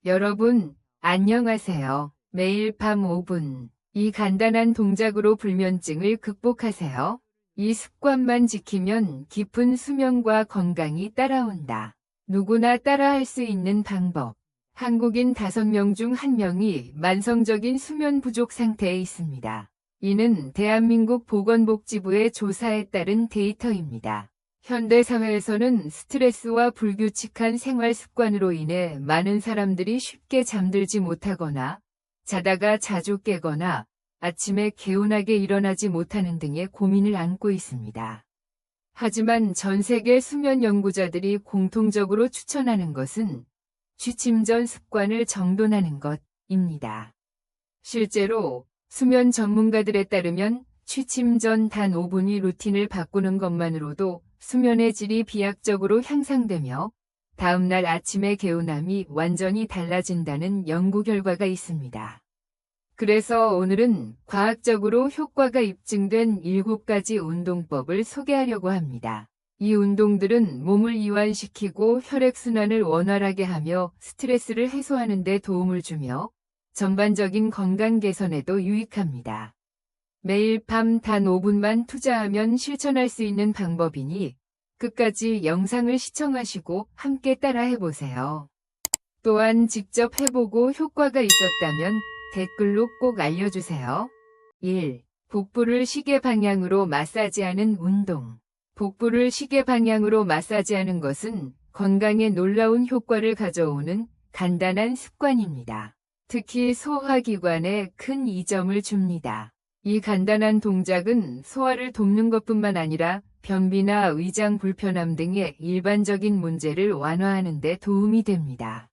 여러분, 안녕하세요. 매일 밤 5분. 이 간단한 동작으로 불면증을 극복하세요. 이 습관만 지키면 깊은 수면과 건강이 따라온다. 누구나 따라할 수 있는 방법. 한국인 5명 중 1명이 만성적인 수면 부족 상태에 있습니다. 이는 대한민국 보건복지부의 조사에 따른 데이터입니다. 현대사회에서는 스트레스와 불규칙한 생활 습관으로 인해 많은 사람들이 쉽게 잠들지 못하거나 자다가 자주 깨거나 아침에 개운하게 일어나지 못하는 등의 고민을 안고 있습니다. 하지만 전 세계 수면 연구자들이 공통적으로 추천하는 것은 취침 전 습관을 정돈하는 것입니다. 실제로 수면 전문가들에 따르면 취침 전 단 5분이 루틴을 바꾸는 것만으로도 수면의 질이 비약적으로 향상되며 다음날 아침의 개운함이 완전히 달라진다는 연구 결과가 있습니다. 그래서 오늘은 과학적으로 효과가 입증된 7가지 운동법을 소개하려고 합니다. 이 운동들은 몸을 이완시키고 혈액순환을 원활하게 하며 스트레스를 해소하는 데 도움을 주며 전반적인 건강 개선에도 유익합니다. 매일 밤 단 5분만 투자하면 실천할 수 있는 방법이니 끝까지 영상을 시청하시고 함께 따라해보세요. 또한 직접 해보고 효과가 있었다면 댓글로 꼭 알려주세요. 1. 복부를 시계 방향으로 마사지하는 운동. 복부를 시계 방향으로 마사지하는 것은 건강에 놀라운 효과를 가져오는 간단한 습관입니다. 특히 소화기관에 큰 이점을 줍니다. 이 간단한 동작은 소화를 돕는 것뿐만 아니라 변비나 위장 불편함 등의 일반적인 문제를 완화하는 데 도움이 됩니다.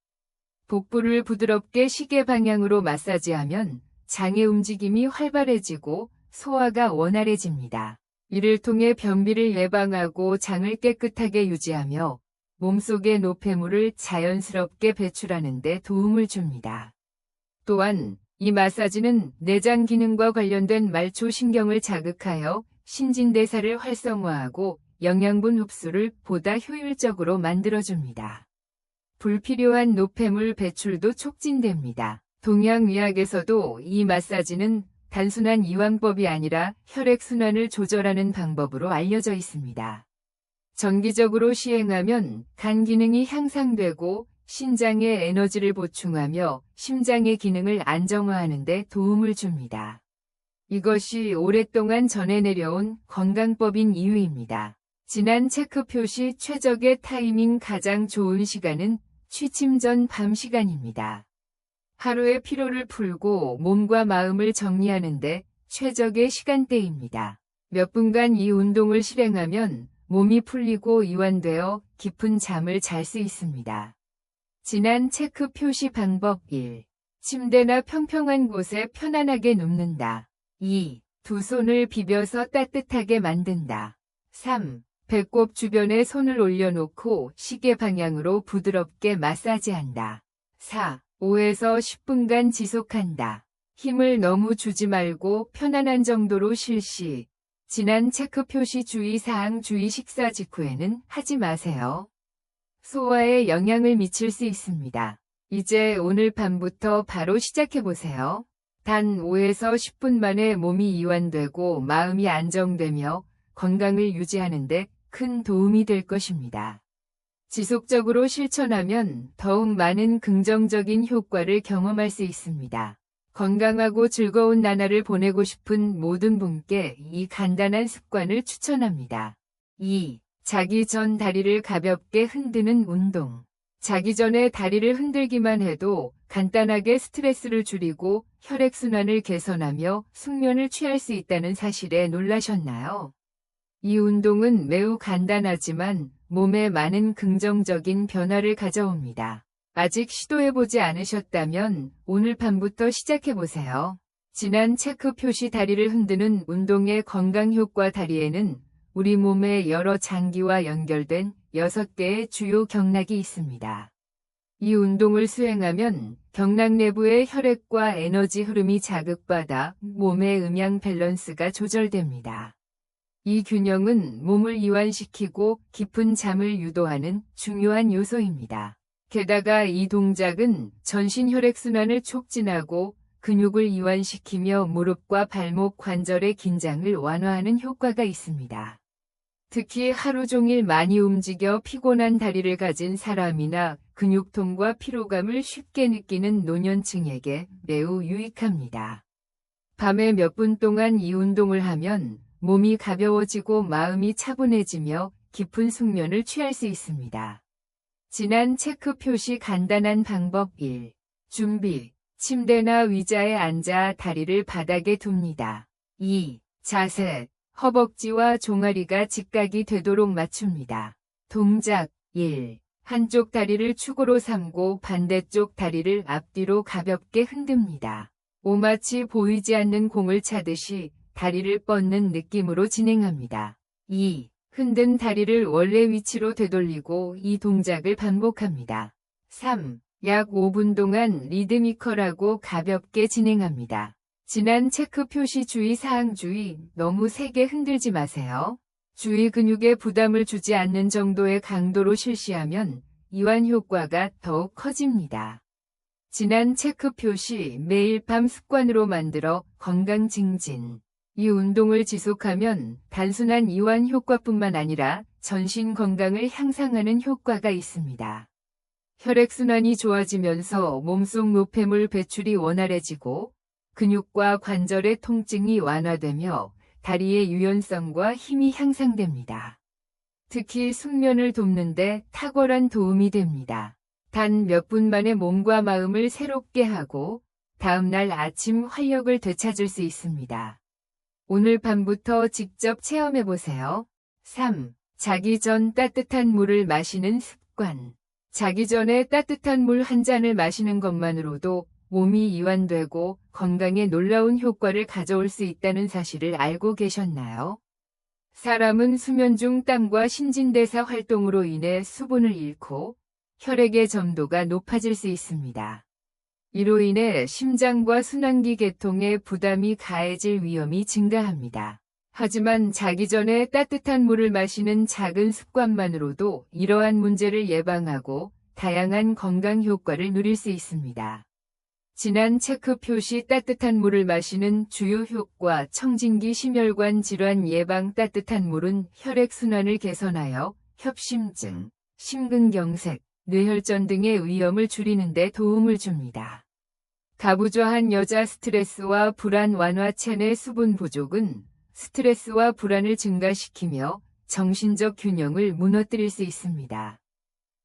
복부를 부드럽게 시계 방향으로 마사지하면 장의 움직임이 활발해지고 소화가 원활해집니다. 이를 통해 변비를 예방하고 장을 깨끗하게 유지하며 몸속의 노폐물을 자연스럽게 배출하는 데 도움을 줍니다. 또한 이 마사지는 내장 기능과 관련된 말초신경을 자극하여 신진대사를 활성화하고 영양분 흡수를 보다 효율적으로 만들어줍니다. 불필요한 노폐물 배출도 촉진됩니다. 동양의학에서도 이 마사지는 단순한 이완법이 아니라 혈액순환을 조절하는 방법으로 알려져 있습니다. 정기적으로 시행하면 간 기능이 향상되고 신장에 에너지를 보충하며 심장의 기능을 안정화하는 데 도움을 줍니다. 이것이 오랫동안 전해내려온 건강법인 이유입니다. 진한 체크 표시 최적의 타이밍 가장 좋은 시간은 취침 전 밤 시간입니다. 하루의 피로를 풀고 몸과 마음을 정리하는 데 최적의 시간대입니다. 몇 분간 이 운동을 실행하면 몸이 풀리고 이완되어 깊은 잠을 잘 수 있습니다. 진한 체크 표시 방법 1. 침대나 평평한 곳에 편안하게 눕는다. 2. 두 손을 비벼서 따뜻하게 만든다. 3. 배꼽 주변에 손을 올려놓고 시계 방향으로 부드럽게 마사지한다. 4. 5에서 10분간 지속한다. 힘을 너무 주지 말고 편안한 정도로 실시. 진한 체크 표시 주의사항 주의 식사 직후에는 하지 마세요. 소화에 영향을 미칠 수 있습니다. 이제 오늘 밤부터 바로 시작해보세요. 단 5에서 10분 만에 몸이 이완되고 마음이 안정되며 건강을 유지하는 데 큰 도움이 될 것입니다. 지속적으로 실천하면 더욱 많은 긍정적인 효과를 경험할 수 있습니다. 건강하고 즐거운 나날을 보내고 싶은 모든 분께 이 간단한 습관을 추천합니다. 2. 자기 전 다리를 가볍게 흔드는 운동. 자기 전에 다리를 흔들기만 해도 간단하게 스트레스를 줄이고 혈액순환을 개선하며 숙면을 취할 수 있다는 사실에 놀라셨나요? 이 운동은 매우 간단하지만 몸에 많은 긍정적인 변화를 가져옵니다. 아직 시도해보지 않으셨다면 오늘 밤부터 시작해보세요. 진한 체크 표시 다리를 흔드는 운동의 건강 효과 다리에는 우리 몸의 여러 장기와 연결된 6개의 주요 경락이 있습니다. 이 운동을 수행하면 경락 내부의 혈액과 에너지 흐름이 자극받아 몸의 음양 밸런스가 조절됩니다. 이 균형은 몸을 이완시키고 깊은 잠을 유도하는 중요한 요소입니다. 게다가 이 동작은 전신 혈액순환을 촉진하고 근육을 이완시키며 무릎과 발목 관절의 긴장을 완화하는 효과가 있습니다. 특히 하루 종일 많이 움직여 피곤한 다리를 가진 사람이나 근육통과 피로감을 쉽게 느끼는 노년층에게 매우 유익합니다. 밤에 몇 분 동안 이 운동을 하면 몸이 가벼워지고 마음이 차분해지며 깊은 숙면을 취할 수 있습니다. 지난 체크 표시 간단한 방법 1. 준비. 침대나 의자에 앉아 다리를 바닥에 둡니다. 2. 자세. 허벅지와 종아리가 직각이 되도록 맞춥니다. 동작 1. 한쪽 다리를 축으로 삼고 반대쪽 다리를 앞뒤로 가볍게 흔듭니다. 오마치 보이지 않는 공을 차듯이 다리를 뻗는 느낌으로 진행합니다. 2. 흔든 다리를 원래 위치로 되돌리고 이 동작을 반복합니다. 3. 약 5분 동안 리드미컬하고 가볍게 진행합니다. 지난 체크 표시 주의사항 주의, 너무 세게 흔들지 마세요. 주위 근육에 부담을 주지 않는 정도의 강도로 실시하면 이완 효과가 더욱 커집니다. 지난 체크 표시 매일 밤 습관으로 만들어 건강 증진. 이 운동을 지속하면 단순한 이완 효과뿐만 아니라 전신 건강을 향상하는 효과가 있습니다. 혈액순환이 좋아지면서 몸속 노폐물 배출이 원활해지고 근육과 관절의 통증이 완화되며 다리의 유연성과 힘이 향상됩니다. 특히 숙면을 돕는 데 탁월한 도움이 됩니다. 단 몇 분 만에 몸과 마음을 새롭게 하고 다음날 아침 활력을 되찾을 수 있습니다. 오늘 밤부터 직접 체험해보세요. 3. 자기 전 따뜻한 물을 마시는 습관. 자기 전에 따뜻한 물 한 잔을 마시는 것만으로도 몸이 이완되고 건강에 놀라운 효과를 가져올 수 있다는 사실을 알고 계셨나요? 사람은 수면 중 땀과 신진대사 활동으로 인해 수분을 잃고 혈액의 점도가 높아질 수 있습니다. 이로 인해 심장과 순환기 계통에 부담이 가해질 위험이 증가합니다. 하지만 자기 전에 따뜻한 물을 마시는 작은 습관만으로도 이러한 문제를 예방하고 다양한 건강 효과를 누릴 수 있습니다. 지난 체크 표시 따뜻한 물을 마시는 주요 효과 청진기 심혈관 질환 예방 따뜻한 물은 혈액순환을 개선하여 협심증, 심근경색, 뇌혈전 등의 위험을 줄이는 데 도움을 줍니다. 가부좌한 여자 스트레스와 불안 완화 체내 수분 부족은 스트레스와 불안을 증가시키며 정신적 균형을 무너뜨릴 수 있습니다.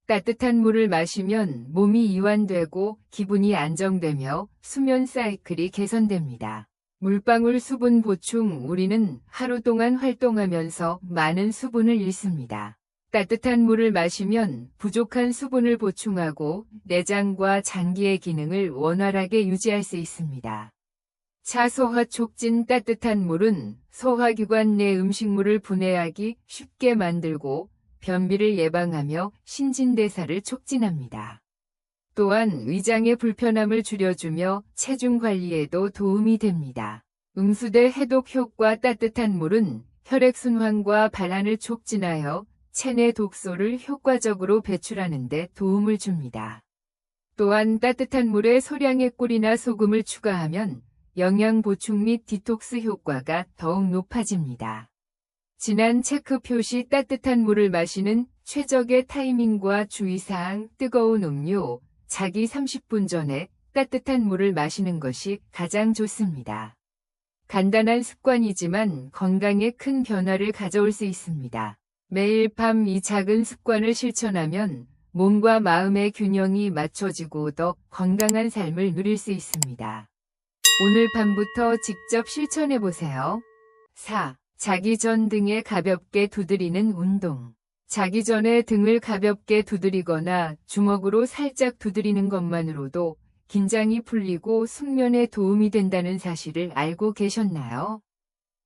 따뜻한 물을 마시면 몸이 이완되고 기분이 안정되며 수면 사이클이 개선됩니다. 물방울 수분 보충. 우리는 하루 동안 활동하면서 많은 수분을 잃습니다. 따뜻한 물을 마시면 부족한 수분을 보충하고 내장과 장기의 기능을 원활하게 유지할 수 있습니다. 차소화 촉진. 따뜻한 물은 소화기관 내 음식물을 분해하기 쉽게 만들고 변비를 예방하며 신진대사를 촉진합니다. 또한 위장의 불편함을 줄여주며 체중 관리에도 도움이 됩니다. 음수대 해독 효과. 따뜻한 물은 혈액순환과 발한을 촉진하여 체내 독소를 효과적으로 배출하는 데 도움을 줍니다. 또한 따뜻한 물에 소량의 꿀이나 소금을 추가하면 영양 보충 및 디톡스 효과가 더욱 높아집니다. 지난 체크 표시 따뜻한 물을 마시는 최적의 타이밍과 주의사항. 뜨거운 음료. 자기 30분 전에 따뜻한 물을 마시는 것이 가장 좋습니다. 간단한 습관이지만 건강에 큰 변화를 가져올 수 있습니다. 매일 밤 이 작은 습관을 실천하면 몸과 마음의 균형이 맞춰지고 더 건강한 삶을 누릴 수 있습니다. 오늘 밤부터 직접 실천해보세요. 4. 자기 전 등에 가볍게 두드리는 운동. 자기 전에 등을 가볍게 두드리거나 주먹으로 살짝 두드리는 것만으로도 긴장이 풀리고 숙면에 도움이 된다는 사실을 알고 계셨나요?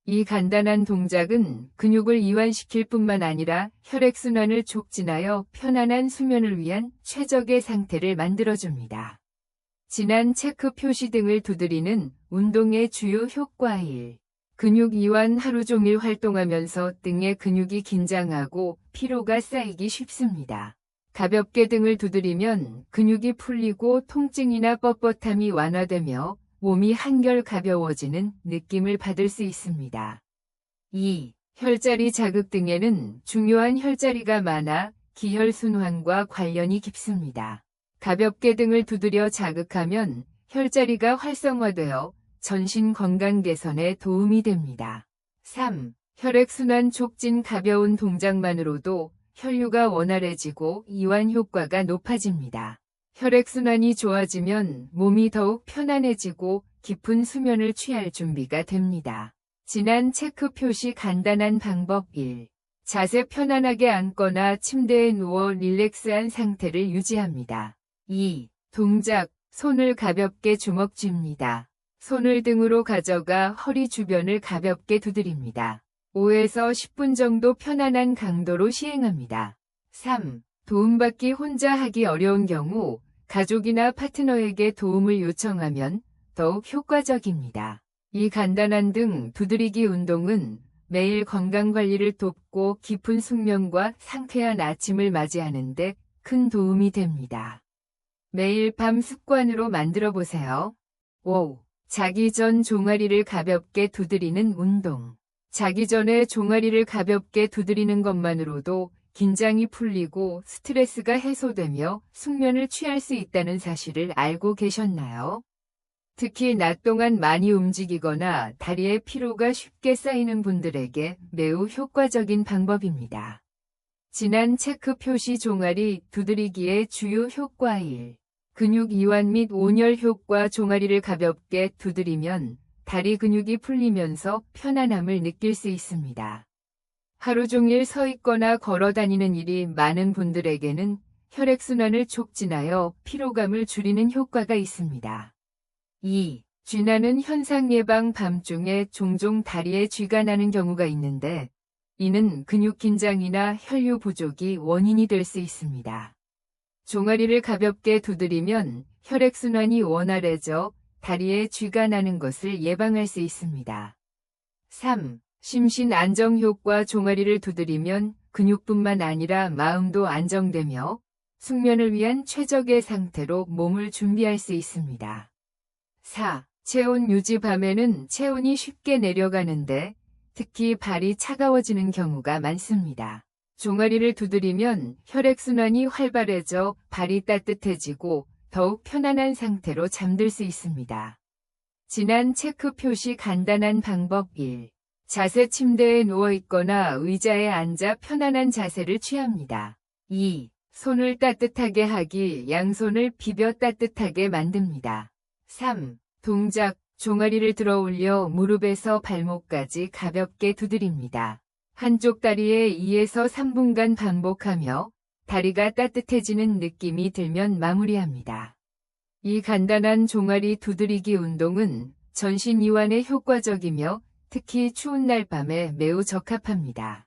이 간단한 동작은 근육을 이완시킬 뿐만 아니라 혈액순환을 촉진하여 편안한 수면을 위한 최적의 상태를 만들어줍니다. 지난 체크 표시 등을 두드리는 운동의 주요 효과 1. 근육 이완. 하루 종일 활동하면서 등의 근육이 긴장하고 피로가 쌓이기 쉽습니다. 가볍게 등을 두드리면 근육이 풀리고 통증이나 뻣뻣함이 완화되며 몸이 한결 가벼워지는 느낌을 받을 수 있습니다. 2. 혈자리 자극 등에는 중요한 혈자리가 많아 기혈순환과 관련이 깊습니다. 가볍게 등을 두드려 자극하면 혈자리가 활성화되어 전신 건강 개선에 도움이 됩니다. 3. 혈액순환 촉진 가벼운 동작만으로도 혈류가 원활해지고 이완 효과가 높아집니다. 혈액순환이 좋아지면 몸이 더욱 편안해지고 깊은 수면을 취할 준비가 됩니다. 진한 체크 표시 간단한 방법 1. 자세 편안하게 앉거나 침대에 누워 릴렉스한 상태를 유지합니다. 2. 동작, 손을 가볍게 주먹 쥡니다. 손을 등으로 가져가 허리 주변을 가볍게 두드립니다. 5에서 10분 정도 편안한 강도로 시행합니다. 3. 도움받기 혼자 하기 어려운 경우 가족이나 파트너에게 도움을 요청하면 더욱 효과적입니다. 이 간단한 등 두드리기 운동은 매일 건강관리를 돕고 깊은 숙면과 상쾌한 아침을 맞이하는 데 큰 도움이 됩니다. 매일 밤 습관으로 만들어 보세요. 5. 자기 전 종아리를 가볍게 두드리는 운동. 자기 전에 종아리를 가볍게 두드리는 것만으로도 긴장이 풀리고 스트레스가 해소되며 숙면을 취할 수 있다는 사실을 알고 계셨나요? 특히 낮 동안 많이 움직이거나 다리에 피로가 쉽게 쌓이는 분들에게 매우 효과적인 방법입니다. 진한 체크 표시 종아리 두드리기의 주요 효과 1. 근육 이완 및 온열 효과. 종아리를 가볍게 두드리면 다리 근육이 풀리면서 편안함을 느낄 수 있습니다. 하루 종일 서 있거나 걸어 다니는 일이 많은 분들에게는 혈액순환을 촉진하여 피로감을 줄이는 효과가 있습니다. 2. 쥐나는 현상 예방. 밤중에 종종 다리에 쥐가 나는 경우가 있는데 이는 근육 긴장이나 혈류 부족이 원인이 될 수 있습니다. 종아리를 가볍게 두드리면 혈액순환이 원활해져 다리에 쥐가 나는 것을 예방할 수 있습니다. 3. 심신 안정 효과. 종아리를 두드리면 근육뿐만 아니라 마음도 안정되며 숙면을 위한 최적의 상태로 몸을 준비할 수 있습니다. 4. 체온 유지. 밤에는 체온이 쉽게 내려가는데 특히 발이 차가워지는 경우가 많습니다. 종아리를 두드리면 혈액순환이 활발해져 발이 따뜻해지고 더욱 편안한 상태로 잠들 수 있습니다. 진한 체크 표시 간단한 방법 1. 자세. 침대에 누워있거나 의자에 앉아 편안한 자세를 취합니다. 2. 손을 따뜻하게 하기. 양손을 비벼 따뜻하게 만듭니다. 3. 동작. 종아리를 들어 올려 무릎에서 발목까지 가볍게 두드립니다. 한쪽 다리에 2에서 3분간 반복하며 다리가 따뜻해지는 느낌이 들면 마무리합니다. 이 간단한 종아리 두드리기 운동은 전신 이완에 효과적이며 특히 추운 날 밤에 매우 적합합니다.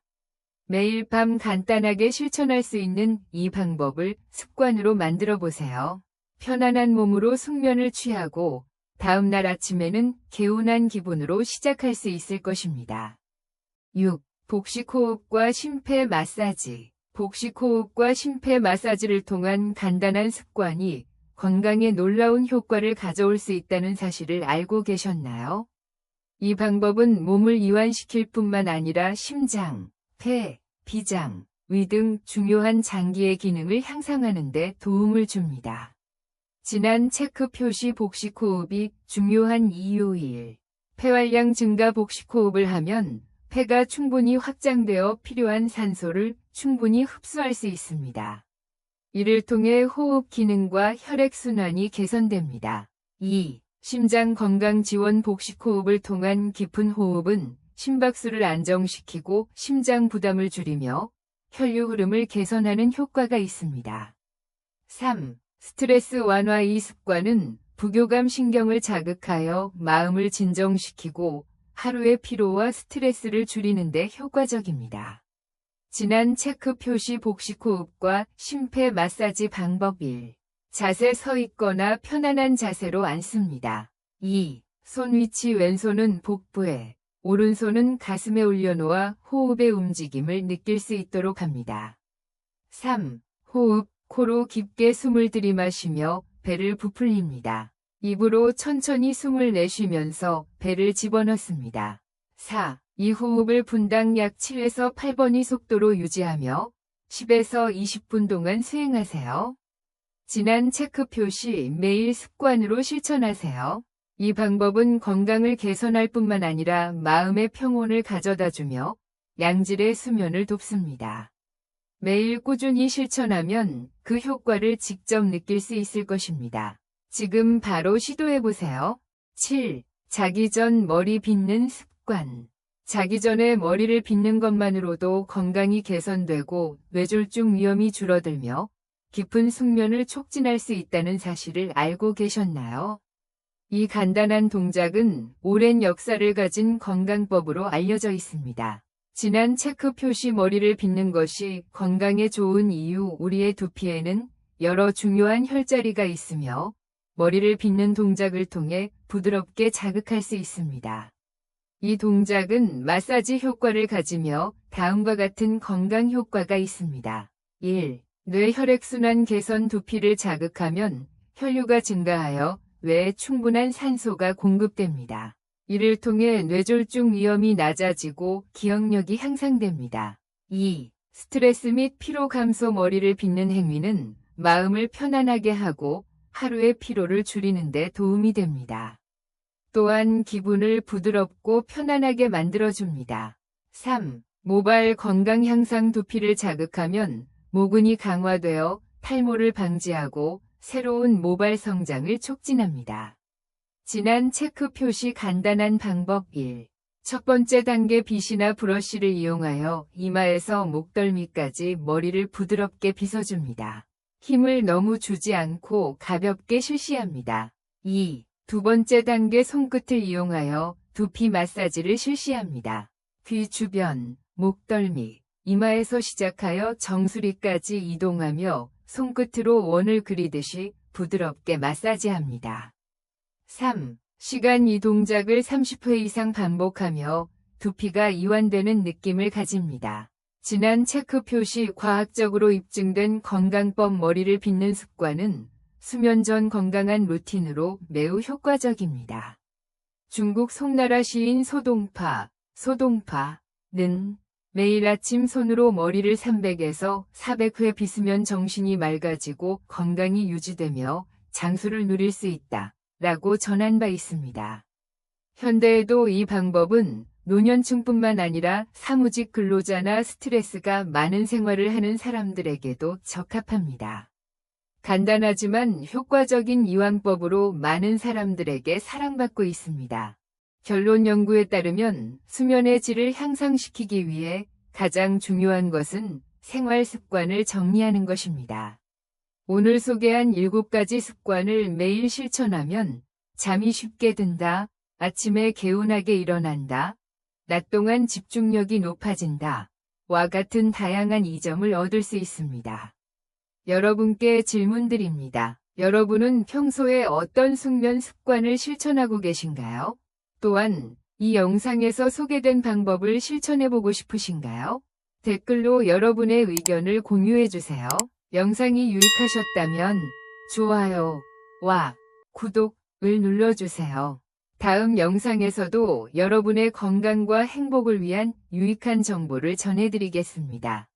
매일 밤 간단하게 실천할 수 있는 이 방법을 습관으로 만들어 보세요. 편안한 몸으로 숙면을 취하고 다음 날 아침에는 개운한 기분으로 시작할 수 있을 것입니다. 6. 복식호흡과 심폐 마사지. 복식호흡과 심폐 마사지를 통한 간단한 습관이 건강에 놀라운 효과를 가져올 수 있다는 사실을 알고 계셨나요? 이 방법은 몸을 이완시킬 뿐만 아니라 심장, 폐, 비장, 위 등 중요한 장기의 기능을 향상하는 데 도움을 줍니다. 진한 체크 표시. 복식호흡이 중요한 이유 1. 폐활량 증가. 복식호흡을 하면 폐가 충분히 확장되어 필요한 산소를 충분히 흡수할 수 있습니다. 이를 통해 호흡 기능과 혈액순환이 개선됩니다. 2. 심장 건강 지원. 복식호흡을 통한 깊은 호흡은 심박수를 안정시키고 심장 부담을 줄이며 혈류 흐름을 개선하는 효과가 있습니다. 3. 스트레스 완화. 이 습관은 부교감 신경을 자극하여 마음을 진정시키고 하루의 피로와 스트레스를 줄이는 데 효과적입니다. 진한 체크 표시. 복식호흡과 심폐 마사지 방법 1. 자세. 서 있거나 편안한 자세로 앉습니다. 2. 손 위치. 왼손은 복부에, 오른손은 가슴에 올려놓아 호흡의 움직임을 느낄 수 있도록 합니다. 3. 호흡. 코로 깊게 숨을 들이마시며 배를 부풀립니다. 입으로 천천히 숨을 내쉬면서 배를 집어넣습니다. 4. 이 호흡을 분당 약 7에서 8번의 속도로 유지하며 10에서 20분 동안 수행하세요. 진한 체크 표시 매일 습관으로 실천하세요. 이 방법은 건강을 개선할 뿐만 아니라 마음의 평온을 가져다주며 양질의 수면을 돕습니다. 매일 꾸준히 실천하면 그 효과를 직접 느낄 수 있을 것입니다. 지금 바로 시도해보세요. 7. 자기 전 머리 빗는 습관. 자기 전에 머리를 빗는 것만으로도 건강이 개선되고 뇌졸중 위험이 줄어들며 깊은 숙면을 촉진할 수 있다는 사실을 알고 계셨나요? 이 간단한 동작은 오랜 역사를 가진 건강법으로 알려져 있습니다. 진한 체크 표시 머리를 빗는 것이 건강에 좋은 이유. 우리의 두피에는 여러 중요한 혈자리가 있으며 머리를 빗는 동작을 통해 부드럽게 자극할 수 있습니다. 이 동작은 마사지 효과를 가지며 다음과 같은 건강 효과가 있습니다. 1. 뇌 혈액순환 개선. 두피를 자극하면 혈류가 증가하여 뇌에 충분한 산소가 공급됩니다. 이를 통해 뇌졸중 위험이 낮아지고 기억력이 향상됩니다. 2. 스트레스 및 피로 감소. 머리를 빗는 행위는 마음을 편안하게 하고 하루의 피로를 줄이는 데 도움이 됩니다. 또한 기분을 부드럽고 편안하게 만들어줍니다. 3. 모발 건강 향상. 두피를 자극하면 모근이 강화되어 탈모를 방지하고 새로운 모발 성장을 촉진합니다. 진한 체크 표시. 간단한 방법 1. 첫 번째 단계 빗이나 브러쉬를 이용하여 이마에서 목덜미까지 머리를 부드럽게 빗어줍니다. 힘을 너무 주지 않고 가볍게 실시합니다. 2. 두 번째 단계 손끝을 이용하여 두피 마사지를 실시합니다. 귀 주변, 목덜미, 이마에서 시작하여 정수리까지 이동하며 손끝으로 원을 그리듯이 부드럽게 마사지합니다. 3. 시간. 이 동작을 30회 이상 반복하며 두피가 이완되는 느낌을 가집니다. 진한 체크 표시. 과학적으로 입증된 건강법. 머리를 빗는 습관은 수면 전 건강한 루틴으로 매우 효과적입니다. 중국 송나라 시인 소동파는 매일 아침 손으로 머리를 300에서 400회 빗으면 정신이 맑아지고 건강이 유지되며 장수를 누릴 수 있다 라고 전한 바 있습니다. 현대에도 이 방법은 노년층뿐만 아니라 사무직 근로자나 스트레스가 많은 생활을 하는 사람들에게도 적합합니다. 간단하지만 효과적인 이완법으로 많은 사람들에게 사랑받고 있습니다. 결론. 연구에 따르면 수면의 질을 향상시키기 위해 가장 중요한 것은 생활 습관을 정리하는 것입니다. 오늘 소개한 7가지 습관을 매일 실천하면 잠이 쉽게 든다, 아침에 개운하게 일어난다, 낮 동안 집중력이 높아진다, 와 같은 다양한 이점을 얻을 수 있습니다. 여러분께 질문드립니다. 여러분은 평소에 어떤 숙면 습관을 실천하고 계신가요? 또한 이 영상에서 소개된 방법을 실천해보고 싶으신가요? 댓글로 여러분의 의견을 공유해주세요. 영상이 유익하셨다면 좋아요와 구독을 눌러주세요. 다음 영상에서도 여러분의 건강과 행복을 위한 유익한 정보를 전해드리겠습니다.